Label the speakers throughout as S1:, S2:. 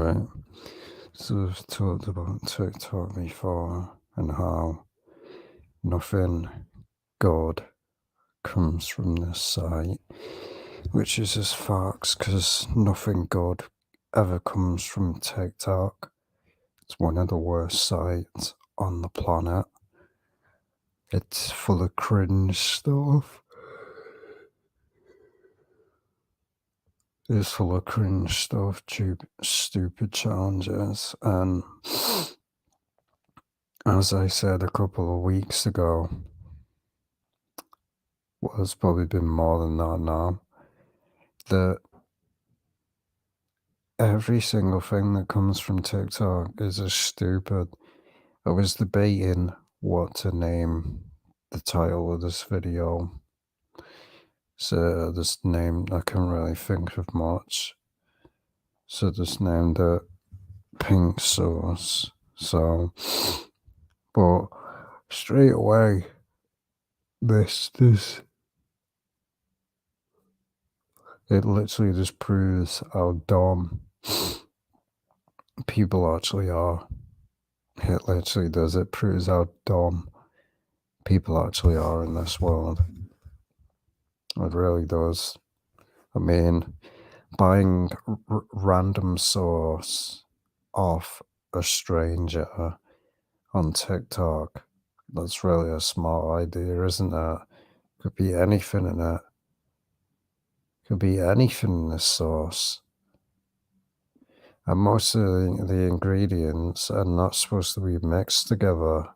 S1: right? So I've talked about TikTok before and how nothing good comes from this site, which is just facts because nothing good ever comes from TikTok. It's one of the worst sites on the planet. It's full of cringe stuff. It's full of cringe stuff, stupid challenges, and as I said a couple of weeks ago, well, it's probably been more than that now, that every single thing that comes from TikTok is just stupid. I was debating what to name the title of this video. So this name, I can't really think of much. So just named it Pink Sauce. So, but straight away, this, it literally just proves how dumb people actually are. It literally does. It proves how dumb people actually are in this world. It really does. I mean, buying random sauce off a stranger on TikTok, that's really a smart idea, isn't it? Could be anything in it. Could be anything in this sauce. And most of the ingredients are not supposed to be mixed together.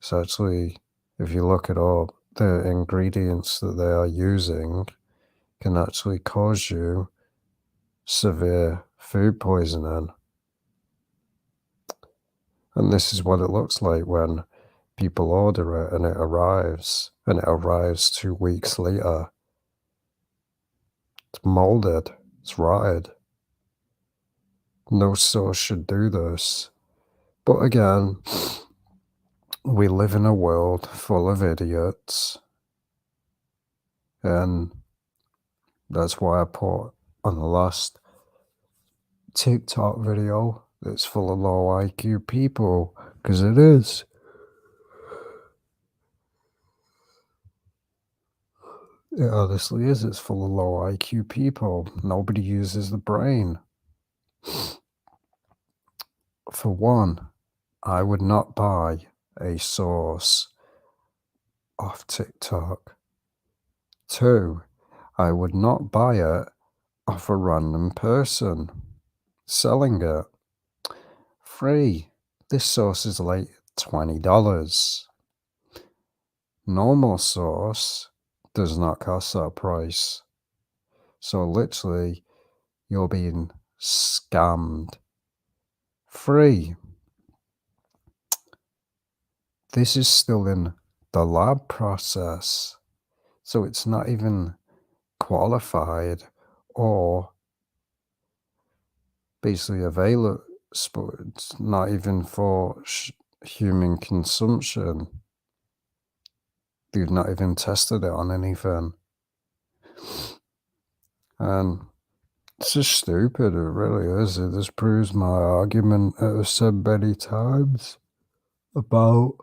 S1: So actually, if you look it up, the ingredients that they are using can actually cause you severe food poisoning. And this is what it looks like when people order it and it arrives 2 weeks later. It's molded, it's rotted. No sauce should do this. But again, we live in a world full of idiots. And that's why I put on the last TikTok video that's full of low IQ people, because it is. It honestly is. It's full of low IQ people. Nobody uses the brain. For one, I would not buy a sauce off TikTok. Two, I would not buy it off a random person selling it. Three, this sauce is like $20. Normal sauce does not cost that price. So literally, you're being scammed. Three, this is still in the lab process. So it's not even qualified or basically available. It's not even for human consumption. They've not even tested it on anything. And it's just stupid, it really is. It just proves my argument that I've said many times about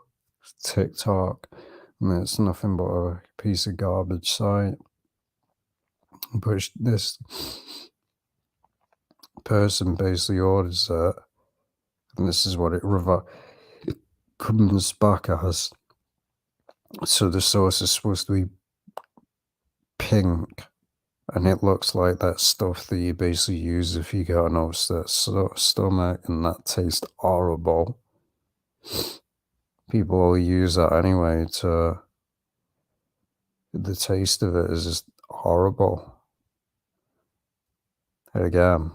S1: TikTok. I mean, it's nothing but a piece of garbage site. But this person basically orders it, and this is what it comes back as. So the sauce is supposed to be pink, and it looks like that stuff that you basically use if you got an upset stomach, and that tastes horrible. People will use that anyway the taste of it is just horrible. And again,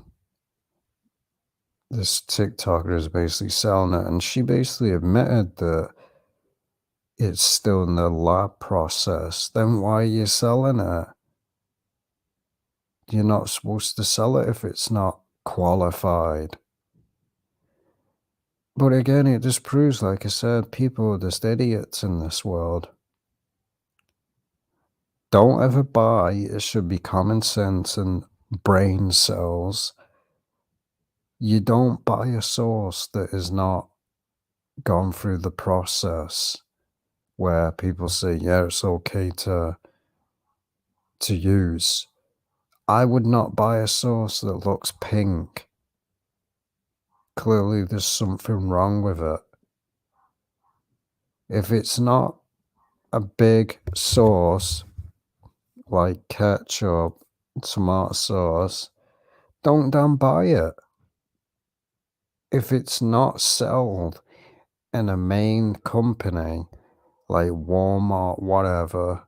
S1: this TikToker is basically selling it, and she basically admitted that it's still in the lab process. Then why are you selling it? You're not supposed to sell it if it's not qualified. But again, it just proves, like I said, people are just idiots in this world. Don't ever buy. It should be common sense and brain cells. You don't buy a sauce that is not gone through the process where people say, yeah, it's okay to use. I would not buy a sauce that looks pink. Clearly, there's something wrong with it. If it's not a big sauce like ketchup, tomato sauce, don't damn buy it. If it's not sold in a main company like Walmart, whatever,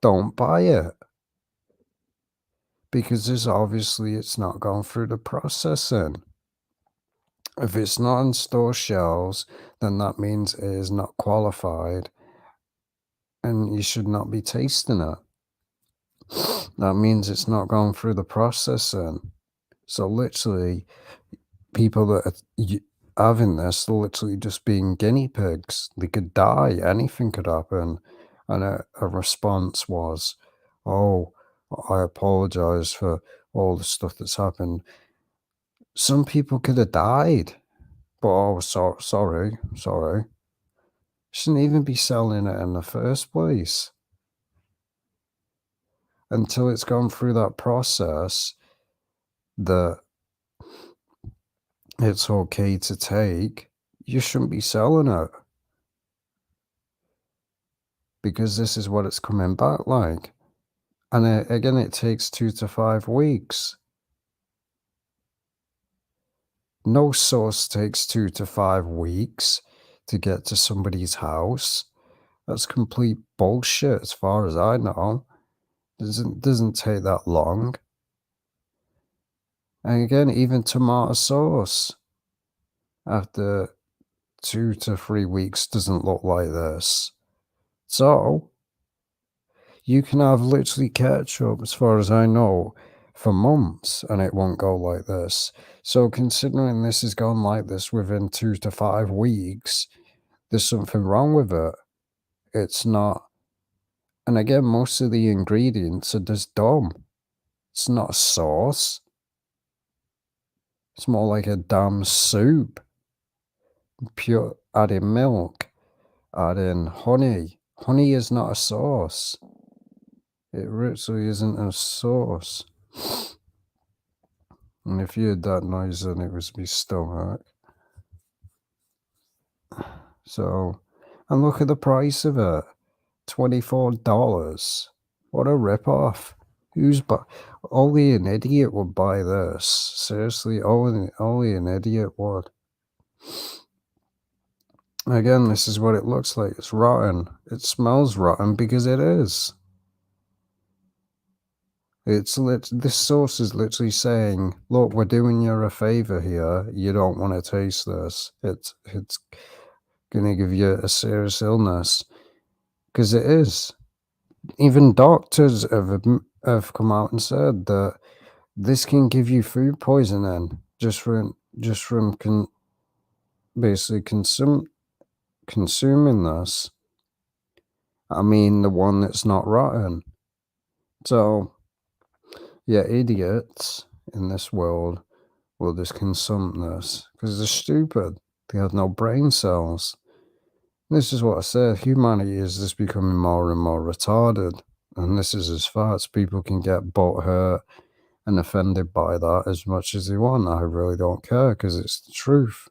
S1: don't buy it. Because there's obviously it's not gone through the processing. If it's not on store shelves, then that means it is not qualified and you should not be tasting it. That means it's not gone through the processing. So literally, people that are having this are literally just being guinea pigs. They could die. Anything could happen. And a response was, "Oh, I apologize for all the stuff that's happened." Some people could have died. But oh, sorry. Shouldn't even be selling it in the first place until it's gone through that process that it's okay to take. You shouldn't be selling it because this is what it's coming back like. And again, it takes 2 to 5 weeks. No sauce takes 2 to 5 weeks to get to somebody's house. That's complete bullshit as far as I know. Doesn't take that long. And again, even tomato sauce after 2 to 3 weeks doesn't look like this. So you can have literally ketchup, as far as I know, for months and it won't go like this. So considering this has gone like this within 2 to 5 weeks, there's something wrong with it. It's not. And again, most of the ingredients are just dumb. It's not a sauce. It's more like a damn soup. Pure, add in milk, add in honey. Honey is not a sauce. It literally isn't a sauce. And if you heard that noise, then it was my stomach. So, and look at the price of it. $24. What a rip-off. Only an idiot would buy this. Seriously, only an idiot would. Again, this is what it looks like. It's rotten. It smells rotten because it is. This sauce is literally saying, look, we're doing you a favor here. You don't want to taste this. It's gonna give you a serious illness. Because it is. Even doctors have come out and said that this can give you food poisoning just from basically consuming this. I mean, the one that's not rotten. So, yeah, idiots in this world will just consume this because they're stupid. They have no brain cells. This is what I said. Humanity is just becoming more and more retarded. And this is as far as people can get butthurt and offended by that as much as they want. I really don't care because it's the truth.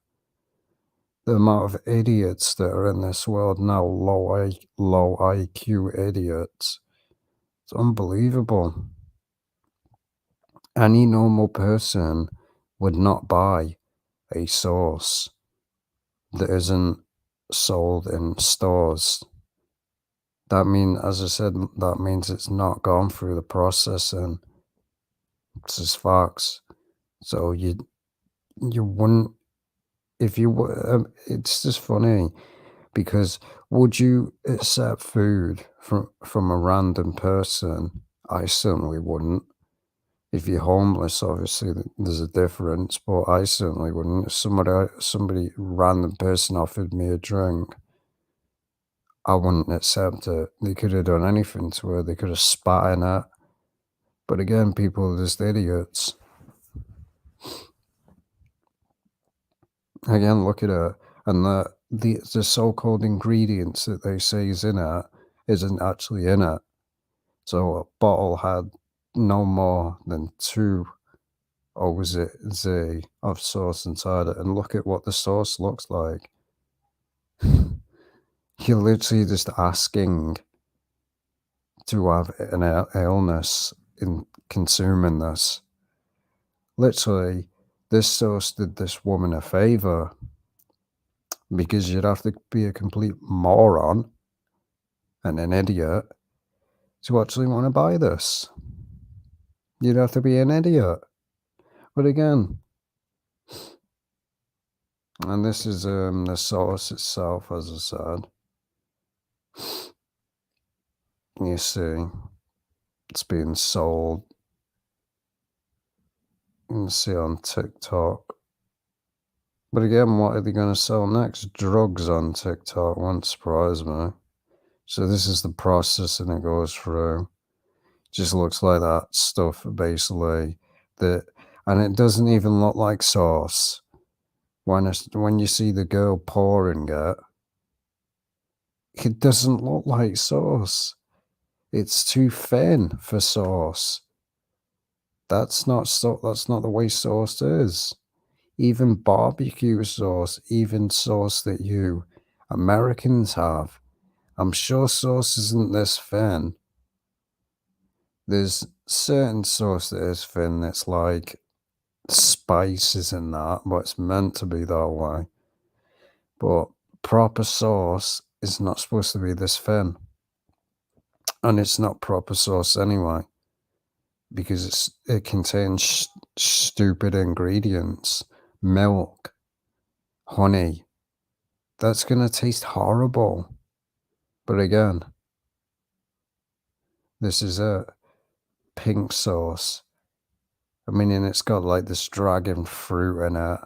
S1: The amount of idiots that are in this world now, low IQ idiots, it's unbelievable. Any normal person would not buy a sauce that isn't sold in stores. That means, as I said, that means it's not gone through the processing. It's just facts. So you wouldn't, if you it's just funny because would you accept food from a random person? I certainly wouldn't. If you're homeless, obviously there's a difference, but I certainly wouldn't. If somebody random person offered me a drink, I wouldn't accept it. They could have done anything to her. They could have spat in it. But again, people are just idiots. Again, look at it, and the so-called ingredients that they say is in it isn't actually in it. So a bottle had no more than 2 OZ of sauce inside it, and look at what the sauce looks like. You're literally just asking to have an illness in consuming this. Literally, this sauce did this woman a favor because you'd have to be a complete moron and an idiot to actually want to buy this. You'd have to be an idiot. But again, and this is the sauce itself, as I said. You see, it's being sold. You can see on TikTok. But again, what are they going to sell next? Drugs on TikTok won't surprise me. So this is the process and it goes through. Just looks like that stuff basically. And it doesn't even look like sauce. When you see the girl pouring it, it doesn't look like sauce. It's too thin for sauce. That's not the way sauce is. Even barbecue sauce, even sauce that you Americans have. I'm sure sauce isn't this thin. There's certain sauce that is thin that's like spices and that, but it's meant to be that way. But proper sauce is not supposed to be this thin. And it's not proper sauce anyway. Because it contains stupid ingredients. Milk, honey. That's going to taste horrible. But again, this is a pink sauce. I mean, and it's got like this dragon fruit in it. I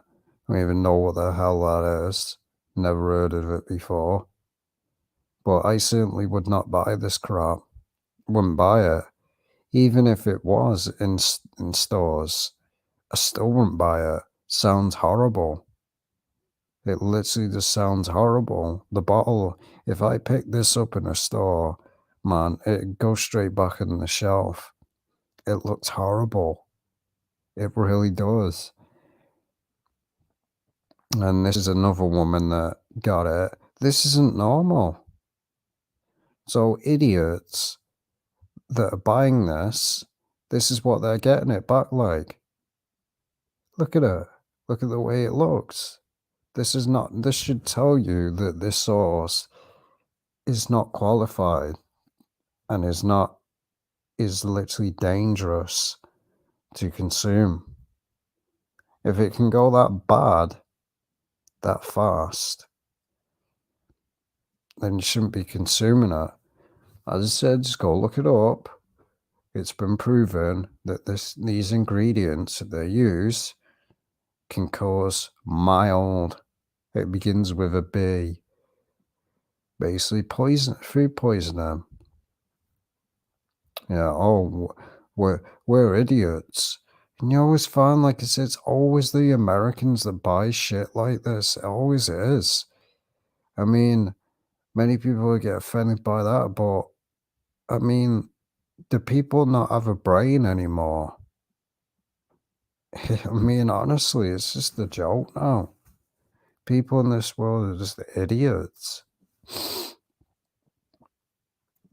S1: don't even know what the hell that is. Never heard of it before. But I certainly would not buy this crap. Wouldn't buy it. Even if it was in stores, I still wouldn't buy it. Sounds horrible. It literally just sounds horrible. The bottle, if I pick this up in a store, man, it goes straight back on the shelf. It looks horrible. It really does. And this is another woman that got it. This isn't normal. So idiots that are buying this is what they're getting it back like. Look at it. Look at the way it looks. This should tell you that this sauce is not qualified and is literally dangerous to consume. If it can go that bad, that fast, then you shouldn't be consuming it. As I said, just go look it up. It's been proven that these ingredients that they use can cause mild, it begins with a B, basically food poisoning. Yeah, oh, we're idiots. And you always find, like I said, it's always the Americans that buy shit like this. It always is. I mean, many people get offended by that, but I mean, do people not have a brain anymore? I mean, honestly, it's just a joke now. People in this world are just idiots.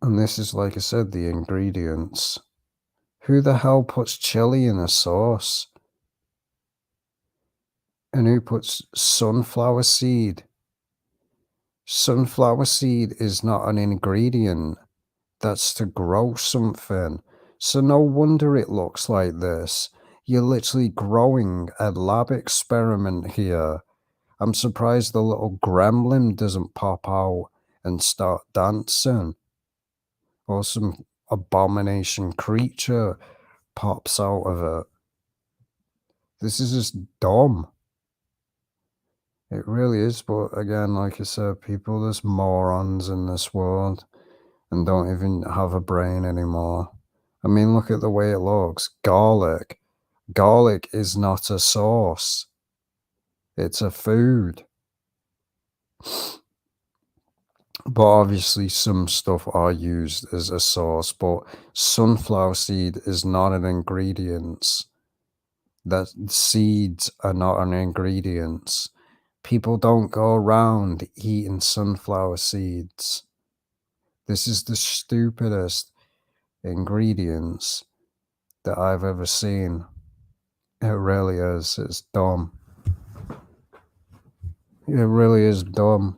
S1: And this is, like I said, the ingredients. Who the hell puts chili in a sauce? And who puts sunflower seed? Sunflower seed is not an ingredient. That's to grow something. So no wonder it looks like this. You're literally growing a lab experiment here. I'm surprised the little gremlin doesn't pop out and start dancing. Or some abomination creature pops out of it. This is just dumb. It really is, but again, like I said, people, there's morons in this world and don't even have a brain anymore. I mean, look at the way it looks. Garlic. Garlic is not a sauce. It's a food. But obviously some stuff are used as a sauce, but sunflower seed is not an ingredient. That seeds are not an ingredient. People don't go around eating sunflower seeds. This is the stupidest ingredients that I've ever seen. It really is. It's dumb. It really is dumb.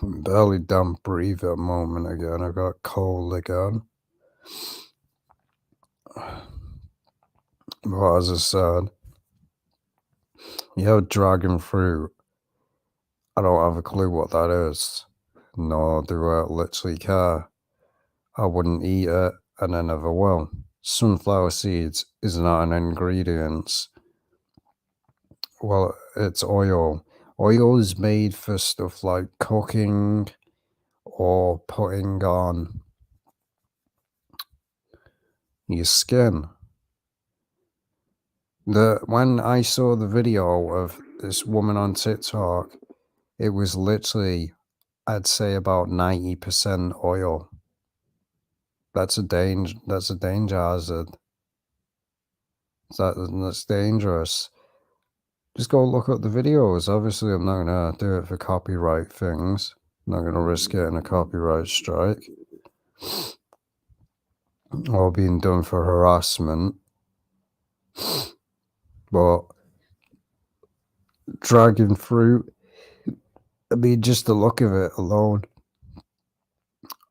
S1: Barely done breathe a moment again. I got cold again. But as I said, you have dragon fruit. I don't have a clue what that is. Nor do I literally care. I wouldn't eat it, and I never will. Sunflower seeds is not an ingredient. Well, it's oil. Oil is made for stuff like cooking or putting on your skin. When I saw the video of this woman on TikTok, it was literally, I'd say about 90% oil. That's a danger hazard. That's dangerous. Just go look up the videos. Obviously, I'm not gonna do it for copyright things. I'm not gonna risk getting a copyright strike or being done for harassment. But dragon fruit, I mean, just the look of it alone,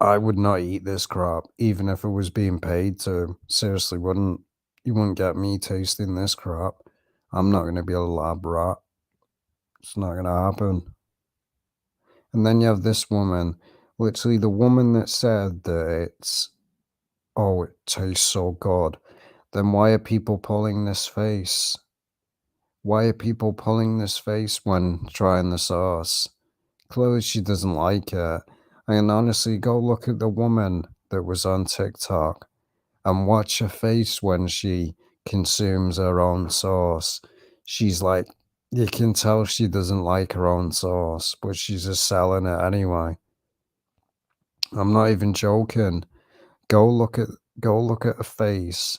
S1: I would not eat this crap, even if it was being paid to. Seriously, wouldn't. You wouldn't get me tasting this crap. I'm not gonna be a lab rat. It's not gonna happen. And then you have this woman, literally the woman that said that oh, it tastes so good. Then why are people pulling this face? Why are people pulling this face when trying the sauce? Clearly she doesn't like it. And honestly, go look at the woman that was on TikTok and watch her face when she consumes her own sauce. She's like, you can tell she doesn't like her own sauce, but she's just selling it anyway. I'm not even joking. Go look at go look at her face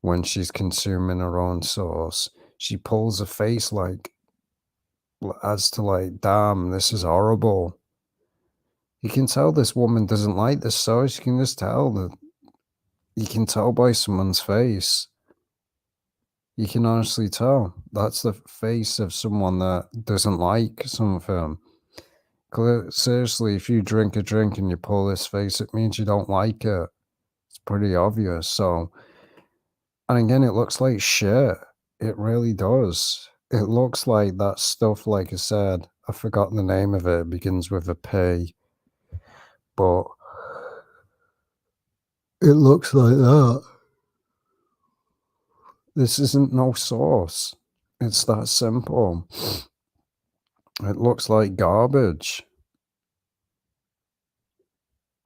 S1: when she's consuming her own sauce. She pulls a face like as to like, damn, this is horrible. You can tell this woman doesn't like this sauce. You can just tell that. You can tell by someone's face. You can honestly tell. That's the face of someone that doesn't like something. Seriously, if you drink a drink and you pull this face, it means you don't like it. It's pretty obvious. So, and again, it looks like shit. It really does. It looks like that stuff, like I said, I've forgotten the name of it. It begins with a P, but it looks like that. This isn't no sauce. It's that simple. It looks like garbage.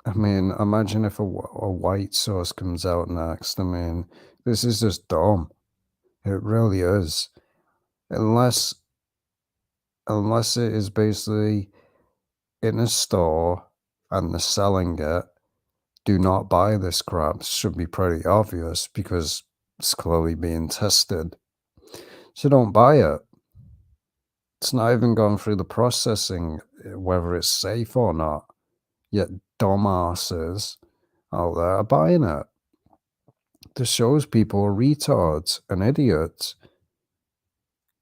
S1: I mean, imagine if a white sauce comes out next. I mean, this is just dumb. It really is. Unless unless it is basically in a store and they're selling it, do not buy this crap. It should be pretty obvious because it's clearly being tested. So don't buy it. It's not even gone through the processing, whether it's safe or not. Yet dumbasses out there are buying it. This shows people are retards and idiots.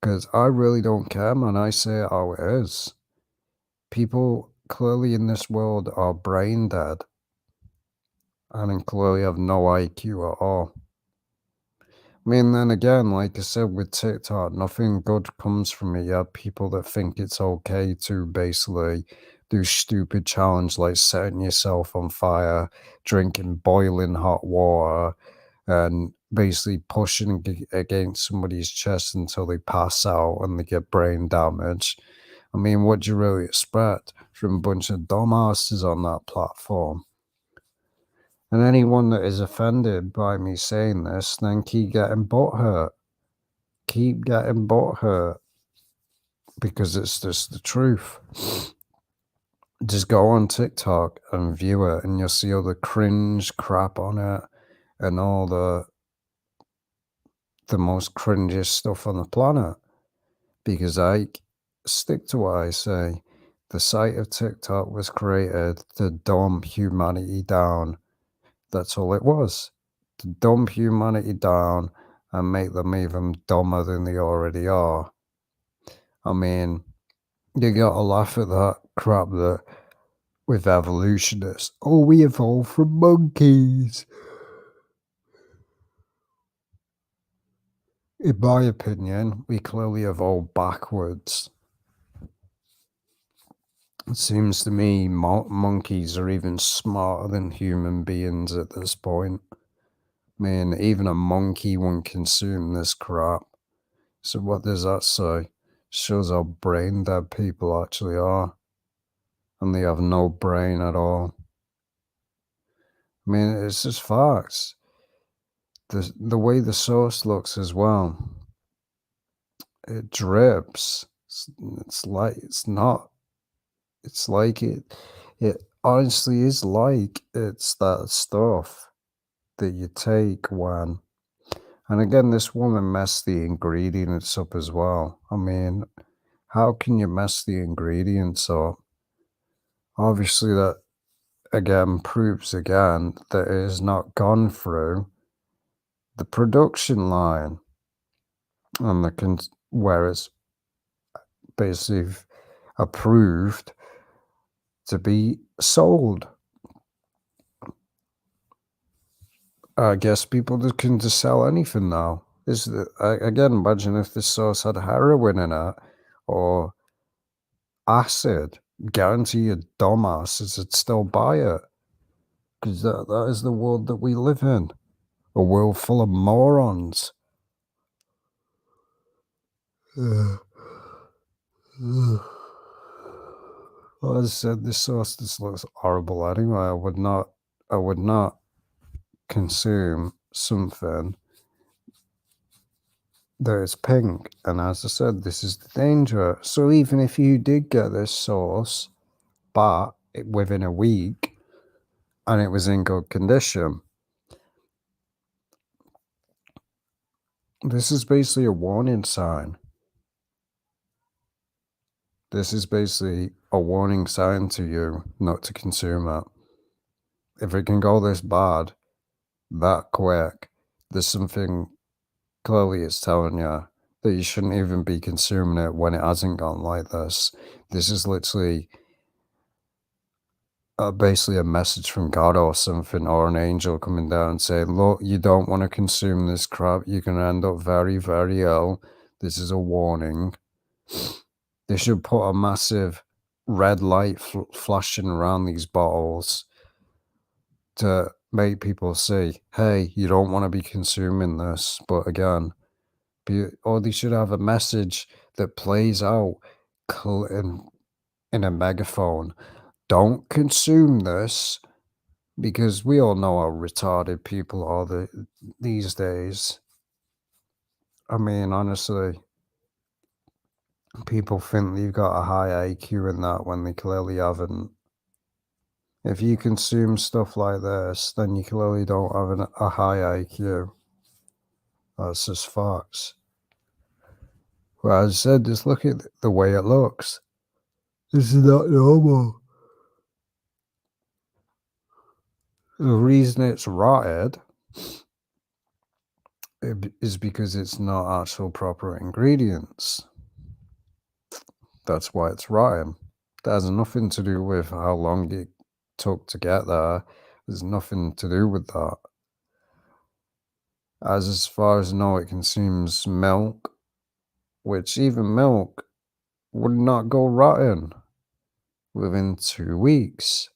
S1: Because I really don't care, man. I say it how it is. People clearly in this world are brain dead and clearly have no IQ at all. I mean, then again, like I said with TikTok, nothing good comes from it. You have people that think it's okay to basically do stupid challenge like setting yourself on fire, drinking boiling hot water, and basically pushing against somebody's chest until they pass out and they get brain damage. I mean, what do you really expect from a bunch of dumbasses on that platform? And anyone that is offended by me saying this, then keep getting butthurt. Keep getting butthurt because it's just the truth. Just go on TikTok and view it, and you'll see all the cringe crap on it and all the most cringiest stuff on the planet. Because I stick to what I say. The site of TikTok was created to dumb humanity down. That's all it was. To dumb humanity down and make them even dumber than they already are. I mean, you gotta laugh at that crap that with evolutionists. Oh, we evolved from monkeys. In my opinion, we clearly evolved backwards. It seems to me monkeys are even smarter than human beings at this point. I mean, even a monkey won't consume this crap. So what does that say? Shows how brain dead people actually are. And they have no brain at all. I mean, it's just facts. The way the sauce looks as well, it drips. It's like it's not. It's like it honestly is like it's that stuff that you take when. And again, this woman messed the ingredients up as well. I mean, how can you mess the ingredients up? Obviously, that again proves again that it has not gone through the production line and where it's basically approved to be sold. I guess people can just sell anything now. Again, imagine if this sauce had heroin in it or acid. Guarantee you dumbasses would still buy it. Because that is the world that we live in. A world full of morons. Well, as I said, this sauce just looks horrible anyway. I would not consume something that is pink. And as I said, this is the danger. So even if you did get this sauce back within a week and it was in good condition, this is basically a warning sign. This is basically a warning sign to you not to consume it. If it can go this bad, that quick, there's something clearly it's telling you that you shouldn't even be consuming it when it hasn't gone like this. This is literally basically a message from God or something, or an angel coming down and saying, look, you don't want to consume this crap. You're going to end up very, very ill. This is a warning. They should put a massive red light flashing around these bottles to make people see, hey, you don't want to be consuming this. But again, or they should have a message that plays out in a megaphone. Don't consume this, because we all know how retarded people are these days. I mean, honestly, people think they've got a high IQ and that when they clearly haven't. If you consume stuff like this, then you clearly don't have a high IQ. That's just facts. Well, as I said, just look at the way it looks. This is not normal. The reason it's rotted is because it's not actual proper ingredients. That's why it's rotting. That has nothing to do with how long it took to get there. There's nothing to do with that. As far as I know, it consumes milk, which even milk would not go rotten within 2 weeks.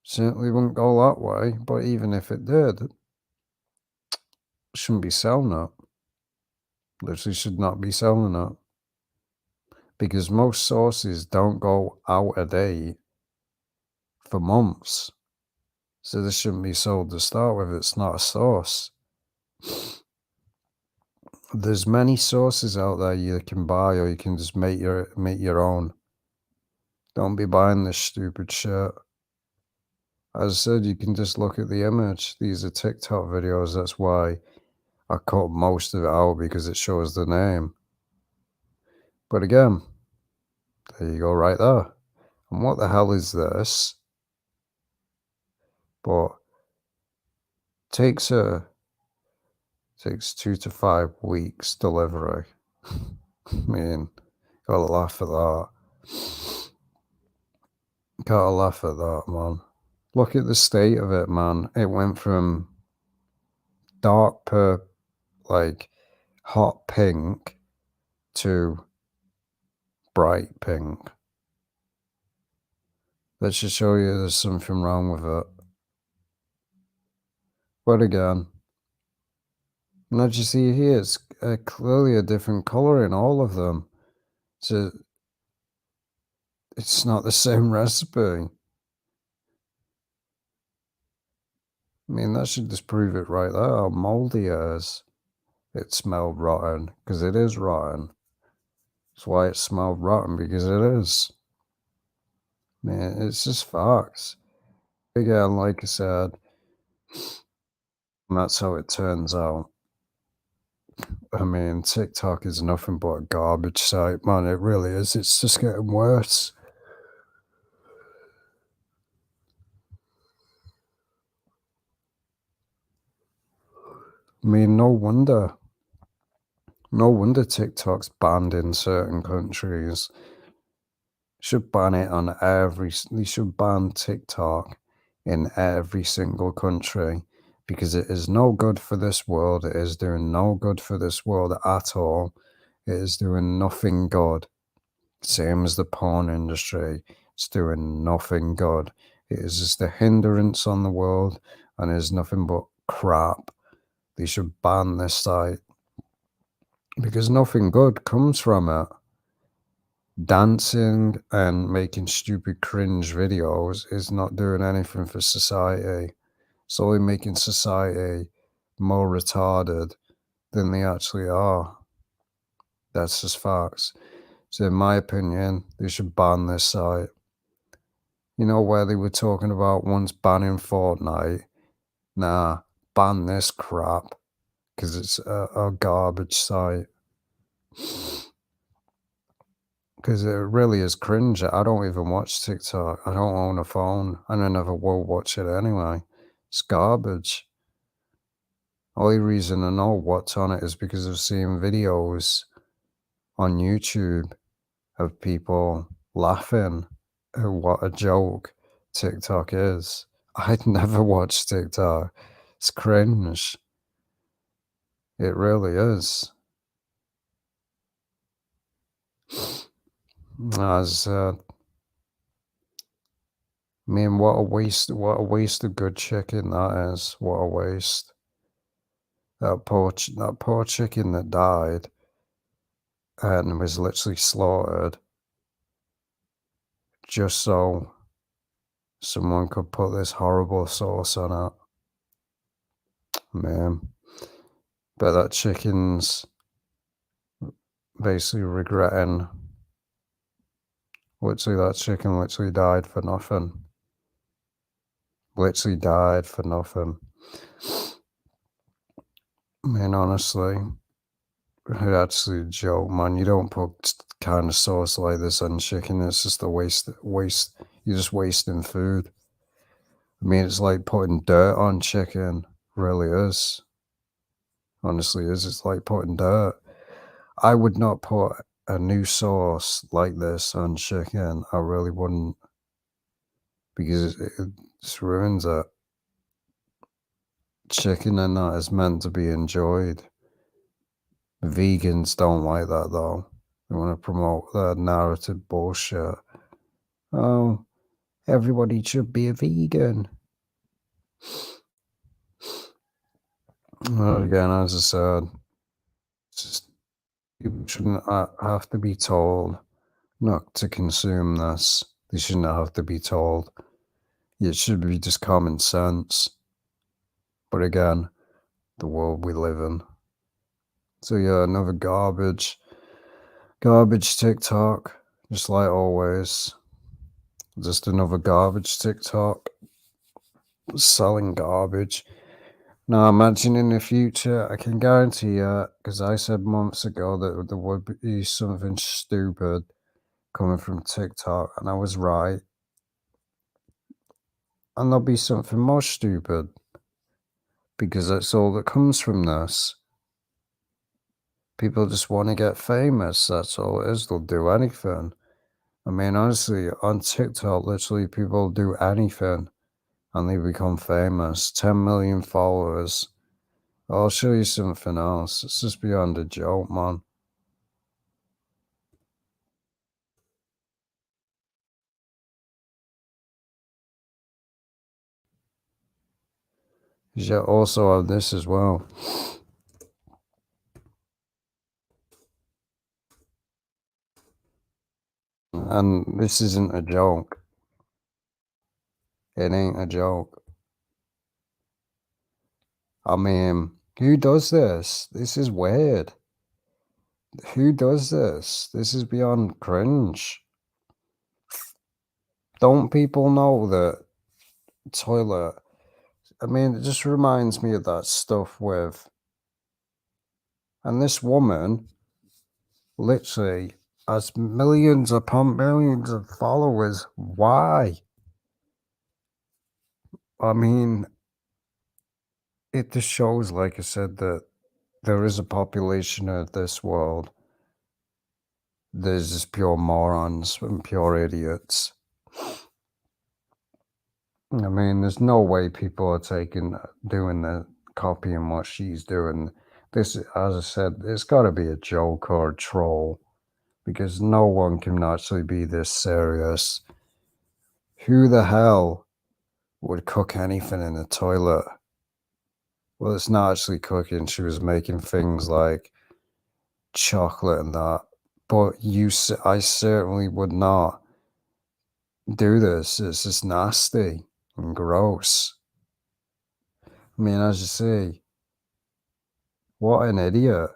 S1: Certainly wouldn't go that way, but even if it did, shouldn't be selling it. Literally should not be selling it. because most sauces don't go out a date for months. So this shouldn't be sold to start with. It's not a sauce. There's many sauces out there you can buy, or you can just make your own. Don't be buying this stupid shit. As I said, you can just look at the image. These are TikTok videos. That's why I cut most of it out, because it shows the name. But again, there you go right there. And what the hell is this? But takes 2 to 5 weeks delivery. I mean, gotta laugh at that. Gotta laugh at that, man. Look at the state of it, man. It went from dark purple, like hot pink, to bright pink. That should show you there's something wrong with it. But again, now you see here, it's clearly a different color in all of them. So it's not the same recipe. I mean, that should just prove it right there, how moldy it is. It smelled rotten, because it is rotten. That's why it smelled rotten, because it is. Man, it's just facts. Again, like I said, and that's how it turns out. I mean, TikTok is nothing but a garbage site, man. It really is. It's just getting worse. I mean, no wonder. No wonder TikTok's banned in certain countries. Should ban it on they should ban TikTok in every single country, because it is no good for this world. It is doing no good for this world at all. It is doing nothing good. Same as the porn industry. It's doing nothing good. It is just a hindrance on the world, and is nothing but crap. They should ban this site, because nothing good comes from it. Dancing and making stupid cringe videos is not doing anything for society. It's only making society more retarded than they actually are. That's just facts. So in my opinion, they should ban this site. You know, where they were talking about once banning Fortnite? Nah, ban this crap, because it's a garbage site. Because it really is cringe. I don't even watch TikTok. I don't own a phone, and I never will watch it anyway. It's garbage. Only reason I know what's on it is because I've seen videos on YouTube of people laughing at what a joke TikTok is. I'd never watch TikTok. It's cringe. It really is. As I mean, what a waste of good chicken that is. What a waste. That poor chicken that died and was literally slaughtered just so someone could put this horrible sauce on it. Man, but that chicken's basically regretting. Literally, that chicken literally died for nothing. Literally died for nothing. I mean, honestly, that's a joke, man. You don't put kind of sauce like this on chicken. It's just a waste. You're just wasting food. I mean, it's like putting dirt on chicken. Really is. Honestly, is. It's like putting dirt. I would not put a new sauce like this on chicken. I really wouldn't, because it just ruins it. Chicken and that is meant to be enjoyed. Vegans don't like that though. They want to promote their narrative bullshit. Oh, everybody should be a vegan. Well, again, as I said, it's just, people shouldn't have to be told not to consume this. They shouldn't have to be told. It should be just common sense. But again, the world we live in. So yeah, another garbage TikTok, just like always. Just another garbage TikTok selling garbage. Now, imagine in the future, I can guarantee you, because I said months ago that there would be something stupid coming from TikTok, and I was right. And there'll be something more stupid because that's all that comes from this. People just want to get famous. That's all it is. They'll do anything. I mean, honestly, on TikTok, literally people do anything and they become famous. 10 million followers. I'll show you something else. It's just beyond a joke, man. You should also have this as well. And this isn't a joke. It ain't a joke. I mean, who does this? This is weird. Who does this? This is beyond cringe. Don't people know that toilet? I mean, it just reminds me of that stuff with, and this woman literally has millions upon millions of followers. Why? I mean, it just shows, like I said, that there is a population of this world. There's just pure morons and pure idiots. I mean, there's no way people are doing copying what she's doing. This, as I said, it's got to be a joke or a troll because no one can actually be this serious. Who the hell would cook anything in the toilet? Well, it's not actually cooking. She was making things like chocolate and that. But I certainly would not do this. It's just nasty and gross. I mean, as you see, what an idiot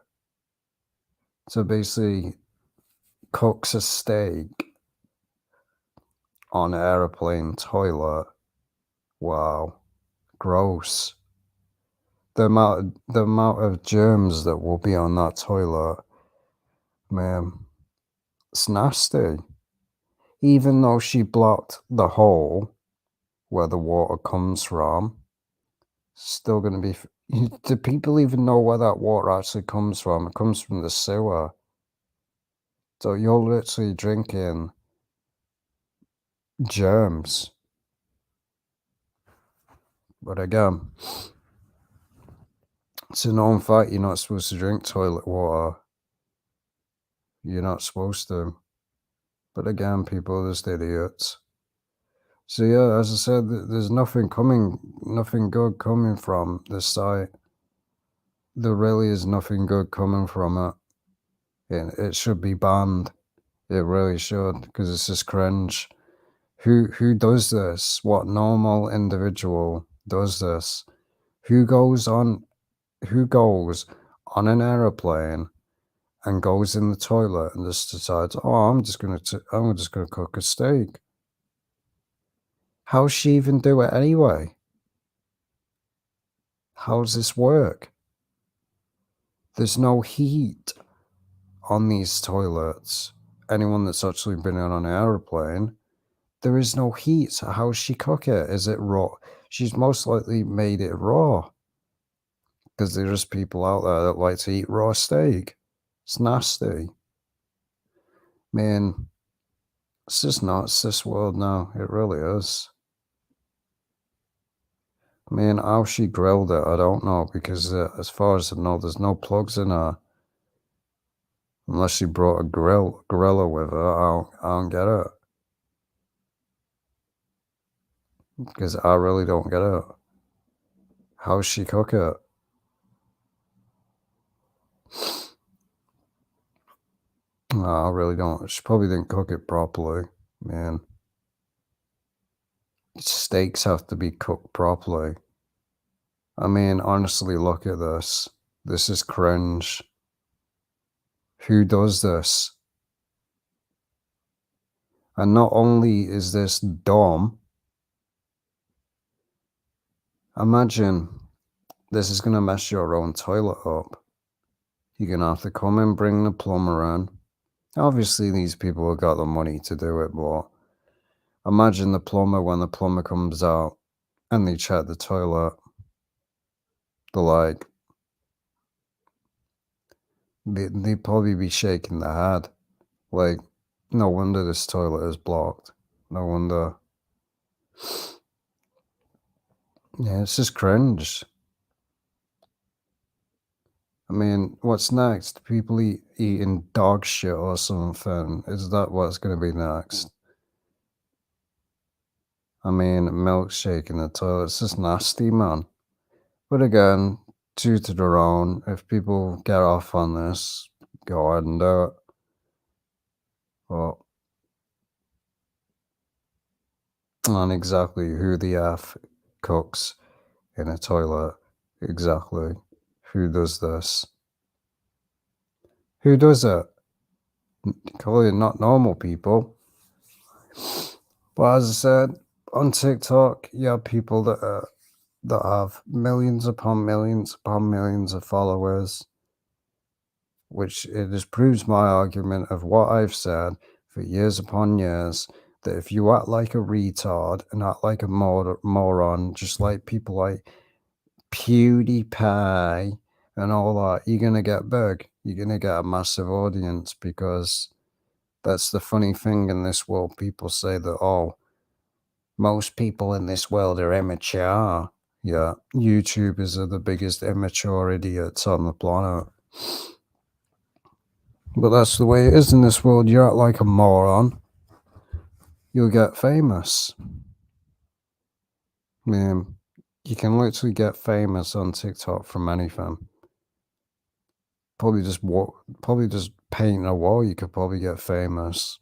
S1: to basically cooks a steak on an airplane toilet. Wow, gross. The amount of germs that will be on that toilet, man, it's nasty. Even though she blocked the hole where the water comes from, still gonna be. Do people even know where that water actually comes from? It comes from the sewer. So you're literally drinking germs. But again, it's a known fact you're not supposed to drink toilet water. You're not supposed to. But again, people are just idiots. So yeah, as I said, there's nothing good coming from this site. There really is nothing good coming from it. It should be banned. It really should, because it's just cringe. Who does this? What normal individual does this? Who goes on who goes on an aeroplane and goes in the toilet and just decides, oh, I'm just gonna cook a steak. How's she even do it anyway? How does this work? There's no heat on these toilets. Anyone that's actually been on an aeroplane, there is no heat. So how's she cook it? Is it raw? She's most likely made it raw because there's people out there that like to eat raw steak. It's nasty. Man, it's just nuts, this world now. It really is. I mean, how she grilled it, I don't know, because as far as I know, there's no plugs in her. Unless she brought a gorilla with her, I don't get it. Because I really don't get it. How's she cook it? I really don't. She probably didn't cook it properly, man. Steaks have to be cooked properly. I mean, honestly, look at this. This is cringe. Who does this? And not only is this dumb, imagine this is going to mess your own toilet up. You're going to have to come and bring the plumber in. Obviously, these people have got the money to do it, but imagine the plumber when the plumber comes out and they check the toilet. They're like, they'd probably be shaking their head. Like, no wonder this toilet is blocked. No wonder. Yeah, it's just cringe. I mean, what's next? People eating dog shit or something. Is that what's going to be next? I mean, milkshake in the toilet. It's just nasty, man. But again, due to their own, if people get off on this, go ahead and do it. Well, and exactly who the F cooks in a toilet. Exactly. Who does this? Who does it? Clearly not normal people. But as I said, on TikTok, you have people that have millions upon millions upon millions of followers, which it just proves my argument of what I've said for years upon years, that if you act like a retard and act like a moron, just like people like PewDiePie and all that, you're going to get big. You're going to get a massive audience, because that's the funny thing in this world. People say that, oh, most people in this world are immature. Yeah, YouTubers are the biggest immature idiots on the planet. But that's the way it is in this world. You act like a moron, you'll get famous. I mean, you can literally get famous on TikTok from anything. Probably just painting a wall, you could probably get famous.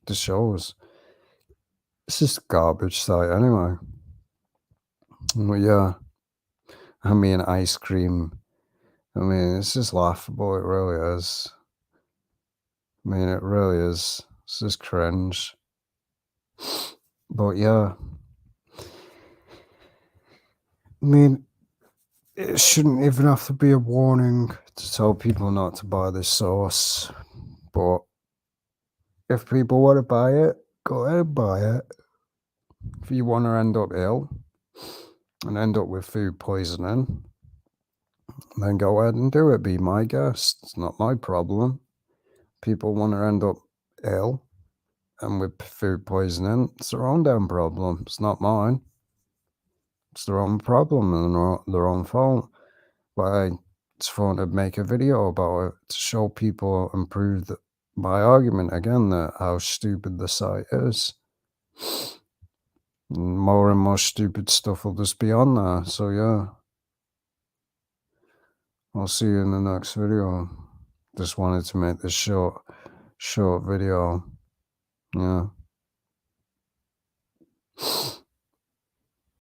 S1: The shows. It's just garbage site anyway. But yeah, I mean, ice cream. I mean, it's just laughable. It really is. I mean, it really is. It's just cringe. But yeah, I mean, it shouldn't even have to be a warning to tell people not to buy this sauce. But if people want to buy it, go ahead and buy it. If you want to end up ill and end up with food poisoning, then go ahead and do it. Be my guest. It's not my problem. People want to end up ill and with food poisoning, it's their own damn problem. It's not mine. It's their own problem and their own fault. But I just thought I'd make a video about it to show people and prove that my argument again, that how stupid the site is. And more stupid stuff will just be on there. So yeah, I'll see you in the next video. Just wanted to make this short video. Yeah.